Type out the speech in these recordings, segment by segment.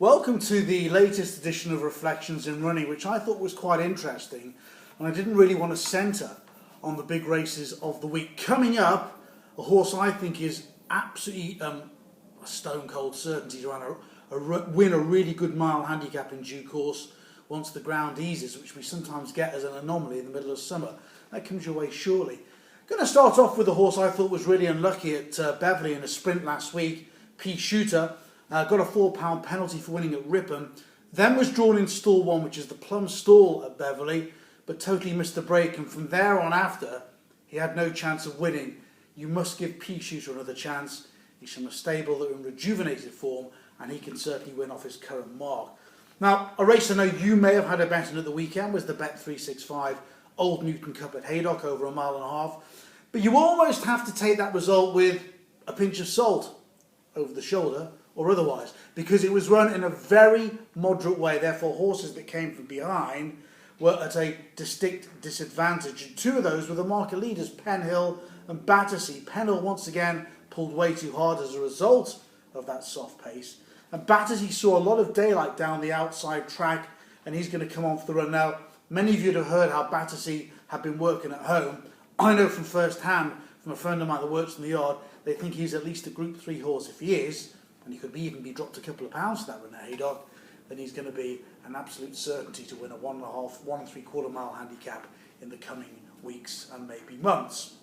Welcome to the latest edition of Reflections in Running, which I thought was quite interesting, and I didn't really want to centre on the big races of the week. Coming up, a horse I think is absolutely a stone cold certainty to win a really good mile handicap in due course once the ground eases, which we sometimes get as an anomaly in the middle of summer. That comes your way surely. Going to start off with a horse I thought was really unlucky at Beverley in a sprint last week, P Shooter. Got a £4 penalty for winning at Ripon, then was drawn in stall 1, which is the Plum stall at Beverley, but totally missed the break, and from there on after he had no chance of winning. You must give P Shooter another chance. He's from a stable that are in rejuvenated form, and he can certainly win off his current mark. Now, a race I know you may have had a bet on at the weekend was the Bet365 Old Newton Cup at Haydock over a mile and a half, but you almost have to take that result with a pinch of salt over the shoulder, or otherwise, because it was run in a very moderate way. Therefore, horses that came from behind were at a distinct disadvantage. And two of those were the market leaders, Penhill and Battersea. Penhill once again pulled way too hard as a result of that soft pace. And Battersea saw a lot of daylight down the outside track, and he's going to come on for the run. Now, many of you would have heard how Battersea had been working at home. I know from first hand, from a friend of mine that works in the yard, they think he's at least a Group 3 horse. If he is, and he could even be dropped a couple of pounds for that run at Haydock, then he's going to be an absolute certainty to win a 1 3/4 mile handicap in the coming weeks and maybe months.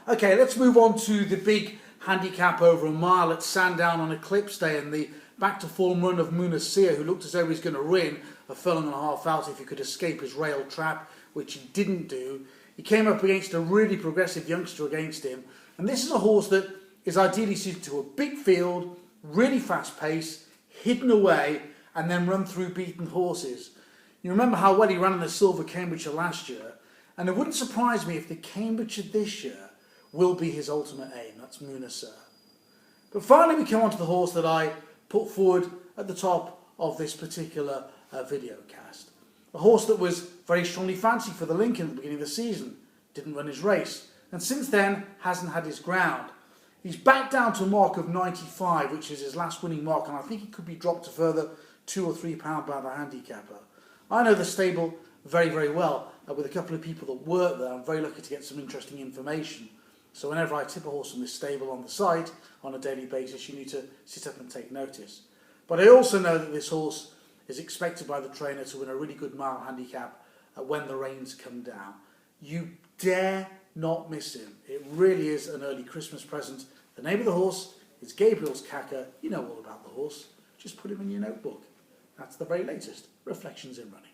Okay, let's move on to the big handicap over a mile at Sandown on Eclipse Day, and the back to form run of Munasir, who looked as though he was going to win a furlong and a half out if he could escape his rail trap, which he didn't do. He came up against a really progressive youngster against him, and this is a horse that is ideally suited to a big field, really fast pace, hidden away, and then run through beaten horses. You remember how well he ran in the Silver Cambridgeshire last year, and it wouldn't surprise me if the Cambridgeshire this year will be his ultimate aim. That's Munasir. But finally we come on to the horse that I put forward at the top of this particular video cast. A horse that was very strongly fancied for the Lincoln at the beginning of the season, didn't run his race, and since then hasn't had his ground. He's back down to a mark of 95, which is his last winning mark, and I think he could be dropped a further £2 or £3 by the handicapper. I know the stable very, very well, with a couple of people that work there. I'm very lucky to get some interesting information. So whenever I tip a horse from this stable on the site on a daily basis, you need to sit up and take notice. But I also know that this horse is expected by the trainer to win a really good mile handicap when the rains come down. You dare not miss him. It really is an early Christmas present. The name of the horse is Gabriel's Cacker. You know all about the horse. Just put him in your notebook. That's the very latest Reflections in Running.